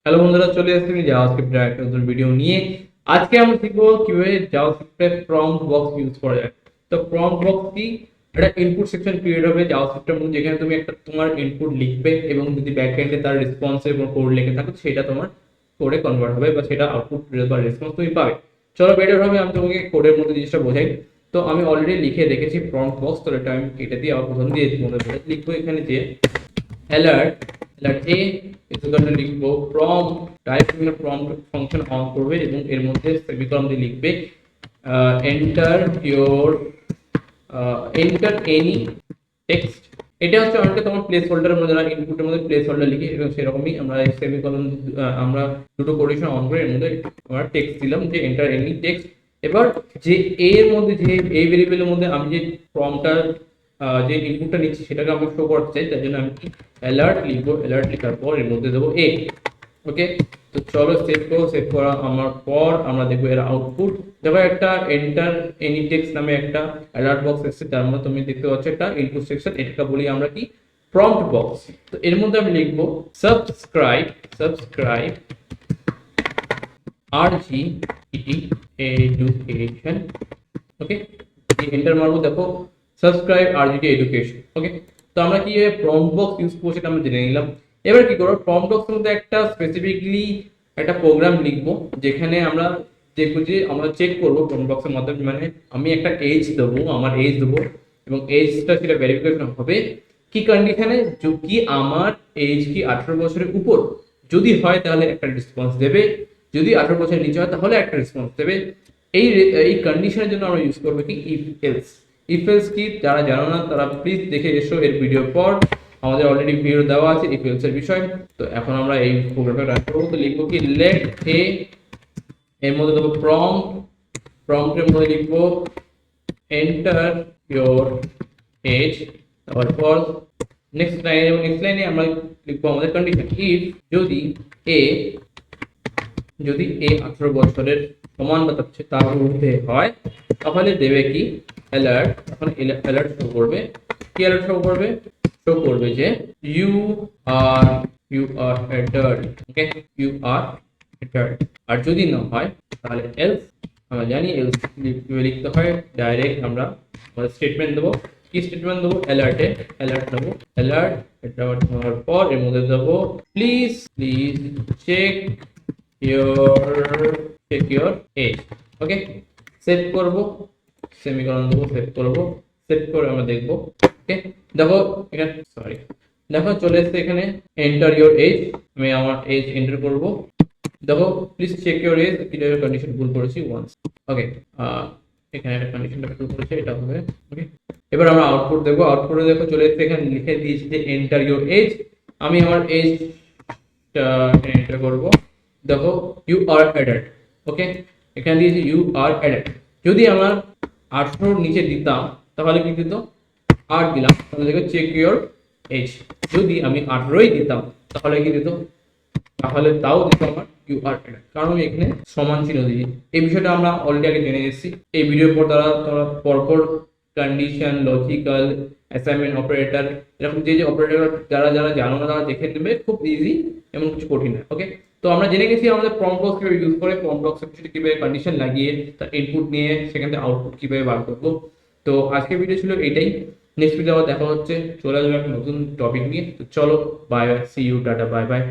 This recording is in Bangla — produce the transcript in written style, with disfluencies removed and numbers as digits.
হ্যালো বন্ধুরা, চলে আসছি আমি জাভাস্ক্রিপ্টের একটা নতুন ভিডিও নিয়ে। আজকে আমরা শিখবো কিভাবে জাভাস্ক্রিপ্টের প্রম্পট বক্স ইউজ করা যায়। তো প্রম্পট বক্স কি? এটা ইনপুট সেকশন ক্রিয়েট হবে জাভাস্ক্রিপ্টের মধ্যে, যেখানে তুমি একটা তোমার ইনপুট লিখবে এবং যদি ব্যাকএন্ডে তার রেসপন্সের কোনো কোড লিখে থাকো সেটা তোমার কোডে কনভার্ট হবে বা সেটা আউটপুট বা রেসপন্স তুমি পাবে। চলো বেটার হবে আমি তোমাকে কোডের মধ্যে জিনিসটা বোঝাই। তো আমি অলরেডি লিখে রেখেছি প্রম্পট বক্স, তো এটা আমি কেটে দিয়ে আবার প্রথম দিয়ে লিখবো এখানে যে alert alert a is equal to লিখবো prompt type prompt function on করবে এবং এর মধ্যে সেমিকোলন দিয়ে লিখবে enter your enter any text। এটা হচ্ছে অনেকটা তোমার প্লেস হোল্ডারের মধ্যে ইনপুটের মধ্যে প্লেস হোল্ডার লিখি এবং সেরকমই আমরা সেমিকোলন আমরা দুটো কন্ডিশন অন করে এর মধ্যে আমরা টেক্সট দিলাম যে এন্টার এনি টেক্সট। এবার যে a এর মধ্যে যে a ভেরিয়েবলের মধ্যে আমি যে প্রম্পটটা যে ইনপুটটা নিচ্ছি সেটাকে আমি শো করতে চাই, তার জন্য আমি অ্যালার্ট লিখবো। অ্যালার্ট লেখার পর এর মধ্যে দেবো a। ওকে, তো চলো সেভ করো। সেভ করা আমার পর আমরা দেখবো এর আউটপুট। দেখো একটা এন্টার এনি টেক্সট নামে একটা অ্যালার্ট বক্স এসেছে, তার মধ্যে তুমি দেখতে পাচ্ছ একটা ইনপুট সেকশন, এটাকে বলি আমরা কি প্রম্পট বক্স। তো এর মধ্যে আমি লিখবো সাবস্ক্রাইব RG এডুকেশন। ওকে, এন্টার মারবো। দেখো সাবস্ক্রাইব RGT এডুকেশন। ওকে, তো আমরা কি প্রম্পট বক্স ইউজ করবো সেটা আমরা জেনে নিলাম। এবার কি করবো, প্রম্পট বক্সের মধ্যে একটা স্পেসিফিকলি একটা প্রোগ্রাম লিখবো যেখানে আমরা দেখবো যে আমরা চেক করবো প্রম্পট বক্সের মাধ্যমে, মানে আমি একটা এজ দেবো, আমার এজ দেবো এবং এজটা সেটা ভেরিফিকেশন হবে কি কন্ডিশনে, কি আমার এজ কি 18 বছরের উপর। যদি হয় তাহলে একটা রেসপন্স দেবে, যদি 18 বছরের নিচে হয় তাহলে একটা রেসপন্স দেবে। এই এই কন্ডিশনের জন্য আমরা ইউজ করবো কি ইফ এলস। ইফ এলস কি যারা জানো না তারা প্লিজ দেখে এসো এর ভিডিও পর, আমাদের অলরেডি ভিডিও দেওয়া আছে ইফ এলস এর বিষয়। তো এখন আমরা এই প্রোগ্রামটা রান করবো। তো লিখবো কি লেট এ, এর মধ্যে দেবো প্রম্পটের মধ্যে লিখবো এন্টার ইওর এজ। তারপর নেক্সট লাইনে আমরা লিখবো আমাদের কন্ডিশন ইফ যদি এ 18 বছরের সমান বা তার ঊর্ধ্বে হয় তাহলে দেবে কি অ্যালার্ট। তখন অ্যালার্ট শো করবে কি, অ্যালার্ট শো করবে যে you are adult. Okay, you are adult. আর যদি না হয় তাহলে এলস। আমরা জানি এলস লিখতে হয় ডাইরেক্ট, আমরা আমাদের স্টেটমেন্ট দেবো। কি স্টেটমেন্ট দেবো, অ্যালার্ট দেবো। অ্যালার্ট দেওয়ার পর এর মধ্যে দেবো please check your age। Okay, save করব, সেমিকোলন দেবো, সেভ করে আমরা দেখবো। ওকে, দেখো এখানে দেখো চলে এসেছে এখানে এন্টার ইওর এজ। আমি আমার এজ এন্টার করব। দেখো প্লিজ চেক ইওর এজ, এটা কন্ডিশন ভুল করেছি ওয়ান্স। ওকে, এখানে একটা কন্ডিশনটা ভুল করেছে, এটা হবে। ওকে, এবার আমরা আউটপুট দেখবো। আউটপুটে দেখো চলে এসেছে এখানে লিখে দিয়েছি যে এন্টার ইওর এজ। আমি আমার এজটা এন্টার করব। দেখো ইউ আর অ্যাডাল্ট। ওকে, এখানে দিয়েছি ইউ আর অ্যাডাল্ট। যদি আমার 18 নিচে দিতাম তাহলে কি দিত, আর দিলাম তাহলে দেখো চেক ইউর এজ। যদি আমি 18ই দিতাম তাহলে কি দিত, তাহলে তাও দিত আমার ইউ আর অ্যাডাল্ট, কারণ আমি এখানে সমান চিহ্ন দিই। এই বিষয়টা আমরা অলরেডি আগে জেনে এসেছি। এই ভিডিওর পর তোমরা পরপর কন্ডিশন, লজিক্যাল, অ্যাসাইনমেন্ট অপারেটর, এরকম যে অপারেটর যারা জানো না তারা দেখে নেবে, খুব ইজি, এমন কিছু কঠিন না। ওকে, তো আমরা জেনে গেছি আমাদের প্রম্পট বক্স কিভাবে ইউজ করে, প্রম্পট বক্সের পিছনে কিভাবে কন্ডিশন লাগিয়ে তার ইনপুট নিয়ে সেখান থেকে আউটপুট কিভাবে বার করবো। তো আজকের ভিডিও ছিল এইটাই। নেক্সট ভিডিও আবার দেখা হচ্ছে, চলে আসবে একটা নতুন টপিক নিয়ে। তো চলো, bye bye, see you, tata, bye by.